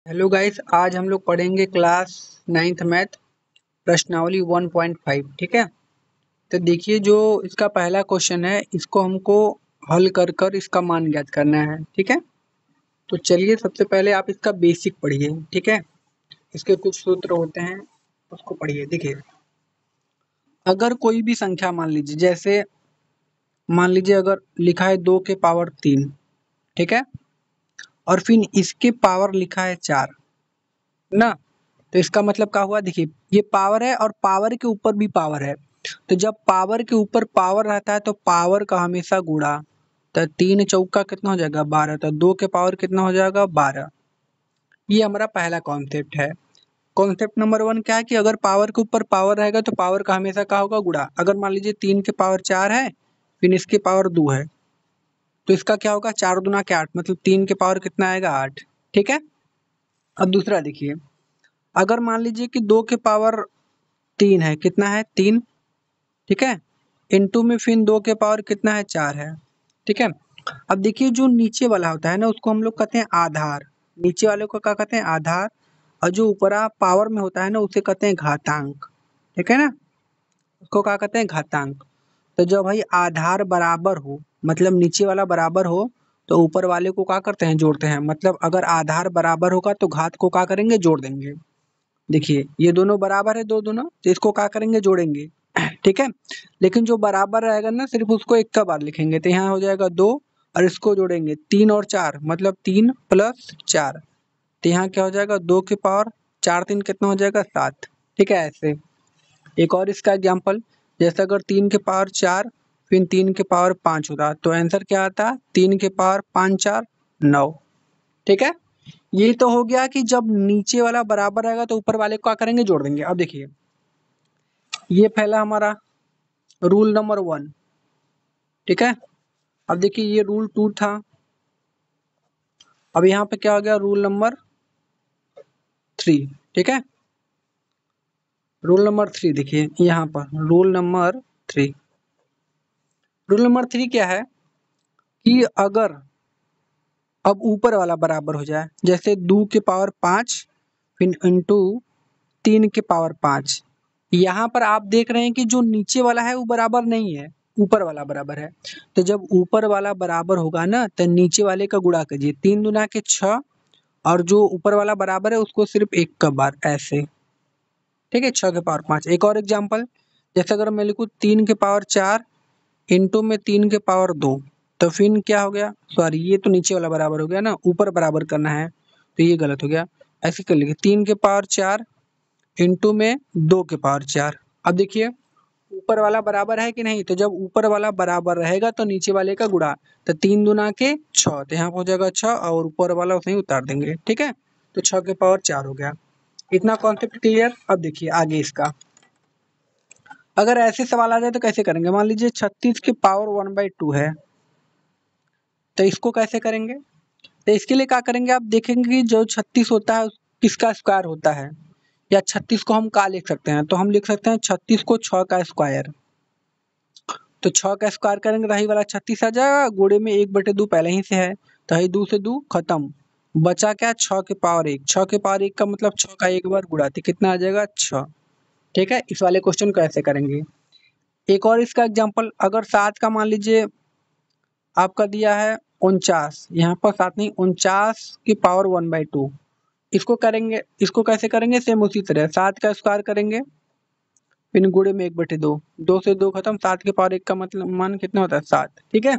Hello guys, आज हम लोग पढ़ेंगे क्लास 9th मैथ प्रश्नावली 1.5। ठीक है। तो देखिए, जो इसका पहला क्वेश्चन है इसको हमको हल कर कर इसका मान ज्ञात करना है। ठीक है। तो चलिए, सबसे पहले आप इसका बेसिक पढ़िए। ठीक है। इसके कुछ सूत्र होते हैं, उसको पढ़िए। देखिए, अगर कोई भी संख्या मान लीजिए, जैसे मान लीजिए अगर लिखा है 2 के पावर 3। ठीक है। और फिर इसके पावर लिखा है 4 ना। तो इसका मतलब क्या हुआ, देखिए ये पावर है और पावर के ऊपर भी पावर है। तो जब पावर के ऊपर पावर रहता है तो पावर का हमेशा गुणा। तो 3 चौका कितना हो जाएगा 12। तो 2 के पावर कितना हो जाएगा 12। ये हमारा पहला कॉन्सेप्ट है। कॉन्सेप्ट नंबर 1 क्या है कि अगर पावर के ऊपर पावर रहेगा तो पावर का हमेशा क्या होगा गुणा। अगर मान लीजिए 3 के पावर 4 है, फिर इसके पावर 2 है, तो इसका क्या होगा 4 दूना के 8, मतलब 3 के पावर कितना आएगा 8। ठीक है। अब दूसरा देखिए, अगर मान लीजिए कि 2 के पावर 3 है, कितना है 3। ठीक है। इनटू में फिर 2 के पावर कितना है 4 है। ठीक है। अब देखिए, जो नीचे वाला होता है ना उसको हम लोग कहते हैं आधार। नीचे वाले को क्या कहते हैं आधार। और जो ऊपरा पावर में होता है ना उसे कहते हैं घातांक। ठीक है ना। उसको क्या कहते हैं घातांक। तो जब भाई आधार बराबर हो, मतलब नीचे वाला बराबर हो, तो ऊपर वाले को क्या करते हैं जोड़ते हैं। मतलब अगर आधार बराबर होगा तो घात को क्या करेंगे जोड़ देंगे। देखिए ये दोनों बराबर है, दो दोनों, तो इसको क्या करेंगे जोड़ेंगे। ठीक है। लेकिन जो बराबर रहेगा ना सिर्फ उसको एक का बार लिखेंगे, तो यहाँ हो जाएगा 2। और इसको जोड़ेंगे 3 और 4, मतलब 3 प्लस 4। तो यहाँ क्या हो जाएगा 2 के पावर 4 3 कितना हो जाएगा 7। ठीक है। ऐसे एक और इसका एग्जाम्पल, जैसे अगर 3 के पावर 4 फिर 3 के पावर 5 होता तो आंसर क्या आता 3 के पावर 5 4 9। ठीक है। ये तो हो गया कि जब नीचे वाला बराबर रहेगा तो ऊपर वाले को क्या करेंगे जोड़ देंगे। अब देखिए, ये पहला हमारा रूल नंबर 1। ठीक है। अब देखिए ये रूल 2 था। अब यहाँ पे क्या हो गया रूल नंबर 3। ठीक है। रूल नंबर 3 देखिए यहाँ पर रूल नंबर 3। रूल नंबर 3 क्या है कि अगर अब ऊपर वाला बराबर हो जाए, जैसे 2 के पावर 5 फिर इंटू 3 के पावर 5। यहाँ पर आप देख रहे हैं कि जो नीचे वाला है वो बराबर नहीं है, ऊपर वाला बराबर है। तो जब ऊपर वाला बराबर होगा ना तो नीचे वाले का गुणा कीजिए, 3 दूना के 6। और जो ऊपर वाला बराबर है उसको सिर्फ एक का बार ऐसे। ठीक है। 6 के पावर 5। एक और एग्जाम्पल, जैसे अगर मैं लिखूँ 3 के पावर 4 इंटू में 3 के पावर 2। तो फिर क्या हो गया, सॉरी ये तो नीचे वाला बराबर हो गया ना, ऊपर बराबर करना है तो ये गलत हो गया। ऐसे कर लीजिए 3 के पावर 4 इंटू में 2 के पावर 4। अब देखिए ऊपर वाला बराबर है कि नहीं, तो जब ऊपर वाला बराबर रहेगा तो नीचे वाले का गुणा। तो 3 दूना के 6, तो यहाँ हो जाएगा 6 और ऊपर वाला उसे ही उतार देंगे। ठीक है। तो 6 के पावर 4 हो गया। इतना कॉन्सेप्ट क्लियर। अब देखिए आगे इसका, अगर ऐसे सवाल आ जाए तो कैसे करेंगे। मान लीजिए 36 की पावर 1/2 है, तो इसको कैसे करेंगे। तो इसके लिए क्या करेंगे, आप देखेंगे कि जो 36 होता है किसका स्क्वायर होता है। या 36 को हम क्या लिख सकते हैं, तो हम लिख सकते हैं 36 को 6 का स्क्वायर। तो 6 का स्क्वायर करेंगे तो यही वाला 36 आ जाएगा, गुणे में 1/2 पहले ही से है, तो यही 2 से 2 खत्म। बचा क्या 6 के पावर 1। 6 के पावर 1 का मतलब 6 का एक बार गुणा, तो कितना आ जाएगा 6। ठीक है। इस वाले क्वेश्चन को ऐसे करेंगे। एक और इसका एग्जांपल, अगर 7 का मान लीजिए आपका दिया है 49, यहाँ पर 7 नहीं 49 की पावर 1/2। इसको करेंगे, इसको कैसे करेंगे, सेम उसी तरह 7 का स्क्वायर करेंगे फिर गुणे में 1/2। 2 से 2 खत्म, 7 के पावर 1 का मतलब मान कितना होता है 7। ठीक है।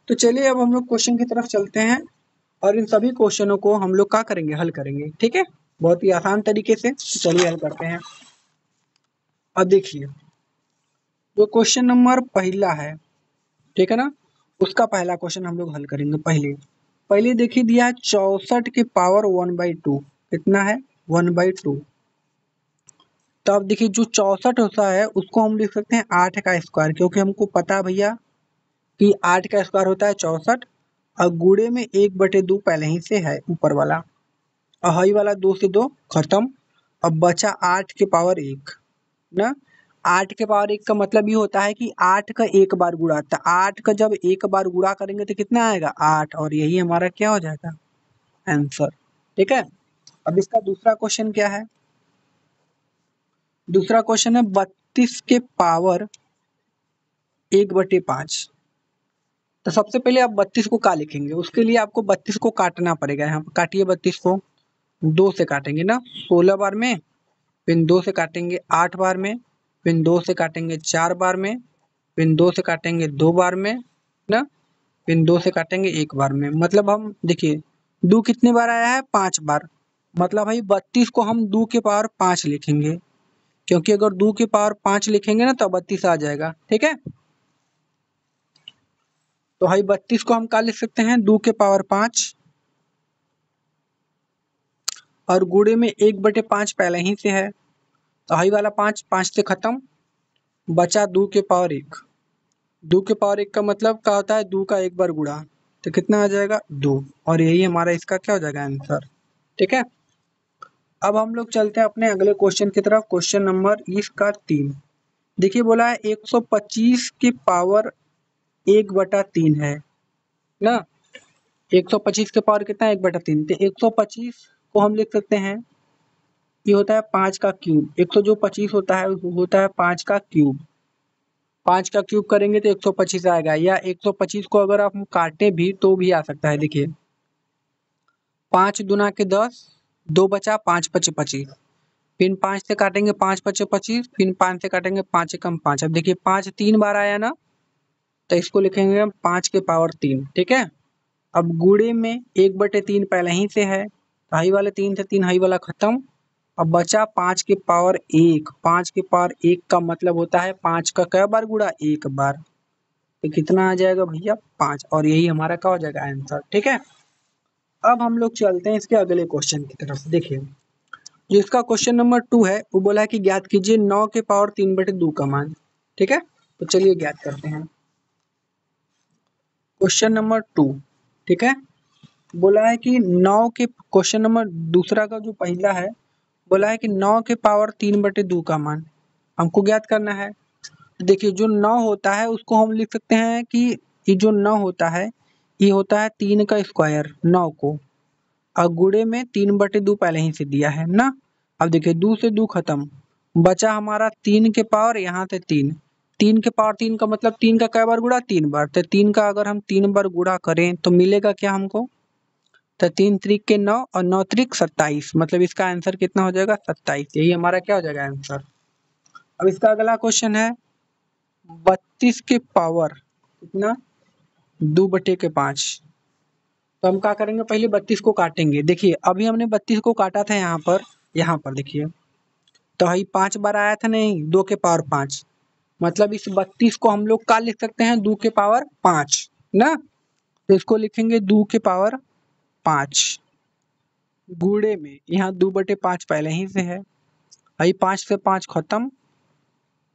तो चलिए अब हम लोग क्वेश्चन की तरफ चलते हैं और इन सभी क्वेश्चनों को हम लोग क्या करेंगे हल करेंगे। ठीक है। बहुत ही आसान तरीके से, चलिए हल करते हैं। अब देखिए, जो क्वेश्चन नंबर पहला है, ठीक है ना, उसका पहला क्वेश्चन हम लोग हल करेंगे। पहले पहले देखिए दिया है 64 की पावर 1/2। कितना है 1/2। तो अब देखिए जो 64 होता है उसको हम लिख सकते हैं 8 का स्क्वायर, क्योंकि हमको पता है भैया कि 8 का स्क्वायर होता है 64। और गुणे में 1/2 पहले ही से है ऊपर वाला, और हई वाला 2 से 2 खत्म। अब बचा 8 के पावर 1 ना। 8 के पावर 1 का मतलब ये होता है कि 8 का एक बार गुणा, तो 8 का जब एक बार गुणा करेंगे तो कितना आएगा 8, और यही हमारा क्या हो जाएगा आंसर। ठीक है। अब इसका दूसरा क्वेश्चन क्या है? दूसरा क्वेश्चन है 32 के पावर 1/5। तो सबसे पहले आप 32 को क्या लिखेंगे? उसके लिए आपको 32 को काटना पड़ेगा। यहाँ पर काटिए 32 को, 2 से काटेंगे ना 16 बार में, फिर 2 से काटेंगे 8 बार में, फिर 2 से काटेंगे 4 बार में, फिर 2 से काटेंगे 2 बार में ना, फिर 2 से काटेंगे 1 बार में। मतलब हम देखिए 2 कितने बार आया है? 5 बार। मतलब भाई 32 को हम 2 के पावर 5 लिखेंगे, क्योंकि अगर 2 के पावर 5 लिखेंगे ना तो 32 आ जाएगा। ठीक है, तो भाई 32 को हम क्या लिख सकते हैं? 2 के पावर 5 और गुणे में 1/5 पहले ही से है, तो हाई वाला 5 5 से खत्म, बचा 2 के पावर 1। 2 के पावर 1 का मतलब क्या होता है? 2 का 1 बार गुणा, तो कितना आ जाएगा? 2। और यही हमारा इसका क्या हो जाएगा? आंसर। ठीक है, अब हम लोग चलते हैं अपने अगले क्वेश्चन की तरफ। क्वेश्चन नंबर इसका 3। देखिए बोला है 125 के पावर 1/3 है ना। 125 के पावर कितना है? 1/3। तो 125 को हम लिख सकते हैं, ये होता है 5 का क्यूब। 125 होता है, होता है 5 का क्यूब। 5 का क्यूब करेंगे तो 125 आएगा, या 125 को अगर आप काटे भी तो भी आ सकता है। देखिए 5 दूना के 10, 2 बचा, 5 पचे 25, फिर 5 से काटेंगे 5 पचे 25, फिर 5 से काटेंगे 5 एकम 5। अब देखिए 5 3 बार आया ना, तो इसको लिखेंगे हम 5 के पावर 3। ठीक है, अब गुणे में 1/3 पहले ही से है, तो हाई वाले 3 से 3 हाई वाला खत्म। अब बचा 5 के पावर 1। 5 के पावर 1 का मतलब होता है 5 का कै बार गुणा? 1 बार। तो कितना आ जाएगा भैया? 5। और यही हमारा क्या हो जाएगा? आंसर। ठीक है, अब हम लोग चलते हैं इसके अगले क्वेश्चन की तरफ। देखिए जो इसका क्वेश्चन नंबर 2 है, वो बोला है कि ज्ञात कीजिए 9 के पावर 3/2 का मान। ठीक है, तो चलिए ज्ञात करते हैं। Question number 2। ठीक है, बोला है कि 9 के, क्वेश्चन नंबर दूसरा का जो पहला है, बोला है कि 9 के पावर 3/2 का मान हमको ज्ञात करना है। देखिए जो 9 होता है उसको हम लिख सकते हैं कि ये जो 9 होता है, ये होता है 3 का स्क्वायर 9 को, और गुणे में 3/2 पहले ही से दिया है ना। अब देखिए 2 से 2 खत्म, बचा हमारा 3 के पावर, यहाँ से 3। 3 के पावर 3 का मतलब 3 का कै बार गुणा? 3 बार। तो 3 का अगर हम 3 बार गुणा करें तो मिलेगा क्या हमको? तो 3 त्रिक के 9 और 9 त्रिक 27। मतलब इसका आंसर कितना हो जाएगा? 27। यही हमारा क्या हो जाएगा? आंसर। अब इसका अगला क्वेश्चन है 32 के पावर कितना? 2/5। तो हम क्या करेंगे? पहले 32 को काटेंगे। देखिए अभी हमने 32 को काटा था यहाँ पर, यहाँ पर देखिए तो ही 5 बार आया था नहीं, 2 के पावर 5। मतलब इस 32 को हम लोग क्या लिख सकते हैं? 2 के पावर 5 ना। तो इसको लिखेंगे 2 के पावर 5 गुणे में, यहाँ 2/5 पहले ही से है, अभी 5 से 5 खत्म,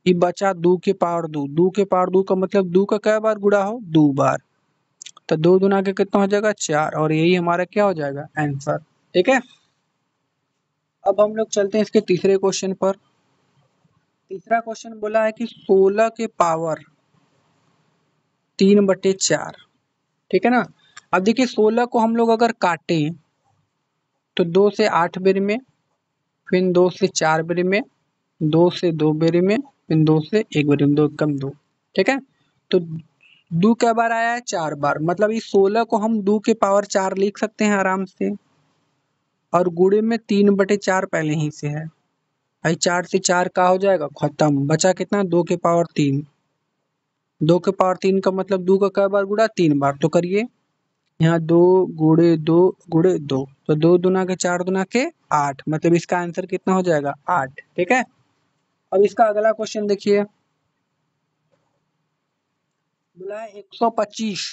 ये बचा 2 के पावर 2। 2 के पावर 2 का मतलब 2 का कै बार गुणा हो? 2 बार। तो 2 दूना के कितना हो जाएगा? 4। और यही हमारा क्या हो जाएगा? आंसर। ठीक है, अब हम लोग चलते हैं इसके तीसरे क्वेश्चन पर। तीसरा क्वेश्चन बोला है कि 16 के पावर 3/4। ठीक है ना। अब देखिए 16 को हम लोग अगर काटें तो 2 से 8 बेर में, फिर 2 से 4 बेर में, 2 से 2 बेर में, फिर 2 से 1 बेर में, 2 कम 2। ठीक है, तो 2 कै बार आया है? 4 बार। मतलब इस 16 को हम 2 के पावर 4 लिख सकते हैं आराम से, और गुणे में 3/4 पहले ही से है, भाई 4 से 4 का हो जाएगा? खत्म। बचा कितना? 2 के पावर 3। 2 के पावर 3 का मतलब 2 का कै बार गुणा? 3 बार। तो करिए यहाँ 2 गुणे 2 गुणे 2, तो 2 दूना के 4 दूना के 8। मतलब इसका आंसर कितना हो जाएगा? 8। ठीक है, अब इसका अगला क्वेश्चन देखिए, बोला है 125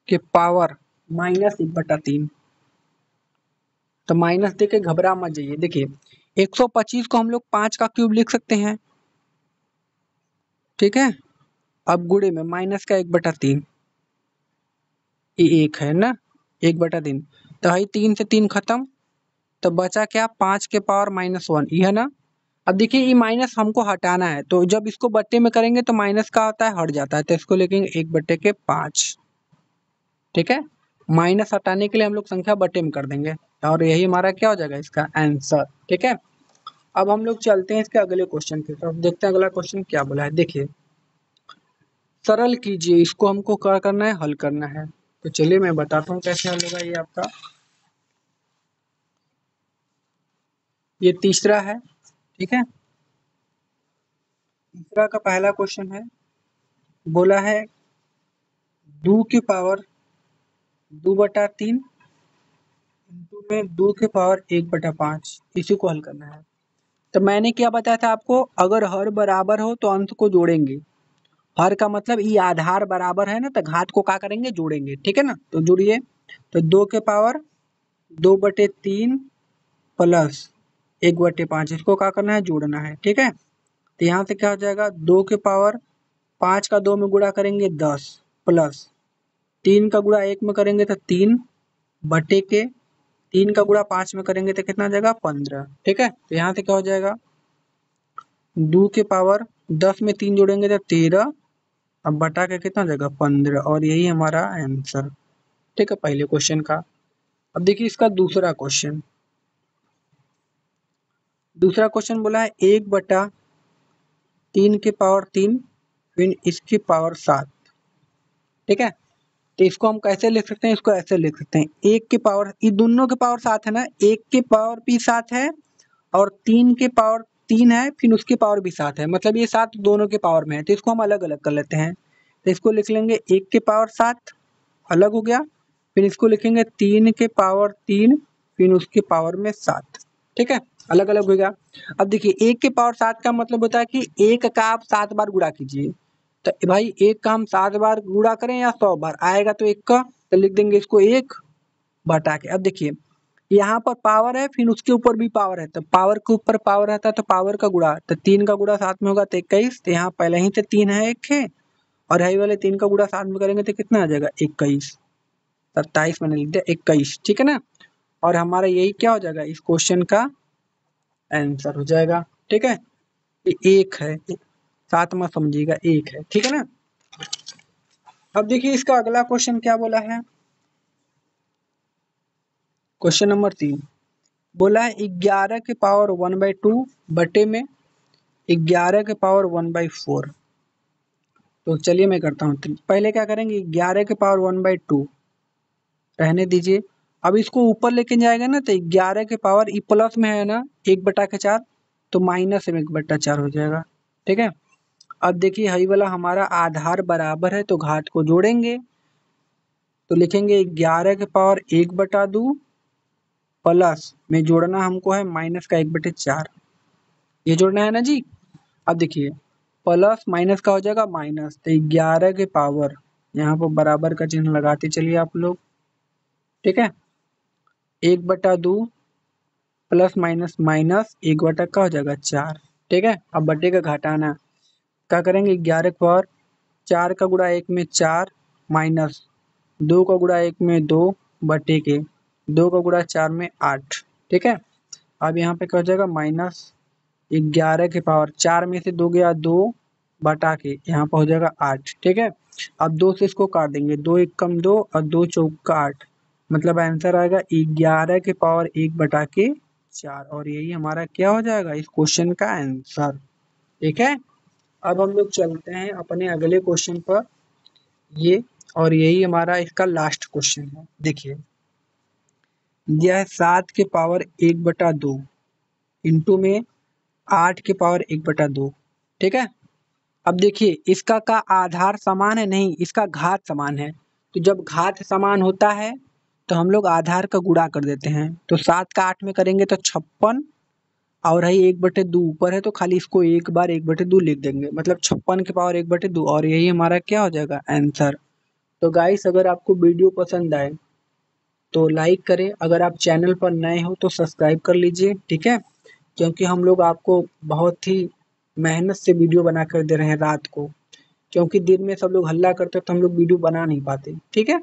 के पावर -1/3। तो माइनस देके घबरा मत जाइए। देखिए 125 को हम लोग 5 का क्यूब लिख सकते हैं। ठीक है, अब गुणे में माइनस का 1/3, ये 1 है ना, 1/3। तो भाई 3 से 3 खत्म, तो बचा क्या? 5 के पावर -1, ये है ना। अब देखिए ये माइनस हमको हटाना है, तो जब इसको बट्टे में करेंगे तो माइनस का होता है? हट जाता है। तो इसको लिखेंगे 1/5। ठीक है, माइनस हटाने के लिए हम लोग संख्या बट्टे में कर देंगे। और यही हमारा क्या हो जाएगा इसका आंसर। ठीक है, अब हम लोग चलते हैं इसके अगले क्वेश्चन की तरफ, देखते हैं अगला क्वेश्चन क्या बोला है। देखिए, सरल कीजिए, इसको हमको क्या करना है, हल करना है। तो चलिए मैं बताता हूँ कैसे हल होगा ये आपका। ये तीसरा है, ठीक है। तीसरा का पहला क्वेश्चन है, बोला है 2 की पावर 2/3 इंटू में 2 की पावर 1/5, इसी को हल करना है। तो मैंने क्या बताया था आपको, अगर हर बराबर हो तो अंश को जोड़ेंगे। हर का मतलब ये आधार बराबर है ना, तो घात को क्या करेंगे, जोड़ेंगे। ठीक है ना, तो जोड़िए। तो 2 के पावर 2/3 प्लस 1/5, इसको क्या करना है, जोड़ना है। ठीक है, तो यहाँ से क्या हो जाएगा, 2 के पावर 5 का 2 में गुणा करेंगे 10 प्लस 3 का गुणा 1 में करेंगे तो 3 बटे के 3 का गुणा 5 में करेंगे तो कितना आ जाएगा, 15। ठीक है, तो यहाँ से क्या हो जाएगा, 2 के पावर 10 में 3 जोड़ेंगे तो 13, अब बटा के कितना हो जाएगा, 15, और यही हमारा आंसर। ठीक है, पहले क्वेश्चन का। अब देखिए इसका दूसरा क्वेश्चन। दूसरा क्वेश्चन बोला है 1/3 के पावर 3 फिर इसकी पावर 7। ठीक है, तो इसको हम कैसे लिख सकते हैं, इसको ऐसे लिख सकते हैं, 1 के पावर, ये दोनों के पावर 7 है ना, 1 के पावर भी 7 है और 3 के पावर 3 है, फिर उसके पावर भी 7 है, मतलब ये 7 दोनों के पावर में है। तो इसको हम अलग अलग कर लेते हैं। तो इसको लिख लेंगे 1 के पावर 7 अलग हो गया, फिर इसको लिखेंगे 3 के पावर 3 फिर उसके पावर में 7। ठीक है, अलग अलग हो गया। अब देखिए 1 के पावर 7 का मतलब होता है कि 1 का आप 7 बार गुणा कीजिए। तो भाई 1 का हम 7 बार गुणा करें या 100 बार आएगा, तो 1 का तो लिख देंगे इसको 1 बटा के। अब देखिए यहाँ पर पावर है, फिर उसके ऊपर भी पावर है, तो पावर के ऊपर पावर रहता है तो पावर का गुणा, तो 3 का गुणा 7 में होगा तो 21, तो यहाँ पहले ही से 3 है, 1 है, और यही वाले 3 का गुणा 7 में करेंगे तो कितना आ जाएगा, 21। 27 मैंने लिख दिया, 21। ठीक है ना, और हमारा यही क्या हो जाएगा, इस क्वेश्चन का आंसर हो जाएगा। ठीक है, ये 1 है, 7 मत समझिएगा, 1 है। ठीक है ना, अब देखिए इसका अगला क्वेश्चन क्या बोला है। क्वेश्चन नंबर 3 बोला है 11 के पावर 1/2 बटे में 11 के पावर 1/4। तो चलिए मैं करता हूँ, पहले क्या करेंगे, 11 के पावर 1/2 रहने दीजिए। अब इसको ऊपर लेके जाएगा ना, तो 11 के पावर ई प्लस में है ना 1/4, तो माइनस में 1/4 हो जाएगा। ठीक है, अब देखिए हई वाला हमारा आधार बराबर है तो घात को जोड़ेंगे। तो लिखेंगे 11 के पावर 1/2 प्लस में जोड़ना हमको है माइनस का 1/4, ये जोड़ना है ना जी। अब देखिए प्लस माइनस का हो जाएगा माइनस, तो 11 के पावर, यहाँ पर बराबर का चिन्ह लगाते चलिए आप लोग। ठीक है, 1/2 प्लस माइनस माइनस 1 का हो जाएगा 4। ठीक है, अब बटे का घटाना क्या करेंगे, 11 के पावर 4 का गुणा 1 में 4 माइनस 2 का गुणा 1 में 2 बटे के 2 का गुणा 4 में 8। ठीक है, अब यहाँ पे क्या हो जाएगा, माइनस 11 के पावर 4 में से 2 गया 2 बटा के यहाँ पर हो जाएगा 8। ठीक है, अब 2 से इसको काट देंगे, 2 1 कम 2 और 2 चौक का 8, मतलब आंसर आएगा 11 के पावर 1/4, और यही हमारा क्या हो जाएगा, इस क्वेश्चन का आंसर। ठीक है, अब हम लोग चलते हैं अपने अगले क्वेश्चन पर, ये और यही हमारा इसका लास्ट क्वेश्चन है। देखिए यह 7 के पावर 1/2 इंटू में 8 के पावर 1/2। ठीक है, अब देखिए इसका का आधार समान है, नहीं इसका घात समान है। तो जब घात समान होता है तो हम लोग आधार का गुणा कर देते हैं। तो 7 का 8 में करेंगे तो 56, और है 1/2 ऊपर है तो खाली इसको एक बार 1/2 लिख देंगे, मतलब 56 के पावर 1/2, और यही हमारा क्या हो जाएगा, आंसर। तो गाइस अगर आपको वीडियो पसंद आए तो लाइक करें, अगर आप चैनल पर नए हो तो सब्सक्राइब कर लीजिए। ठीक है, क्योंकि हम लोग आपको बहुत ही मेहनत से वीडियो बना कर दे रहे हैं रात को, क्योंकि दिन में सब लोग हल्ला करते हैं तो हम लोग वीडियो बना नहीं पाते। ठीक है,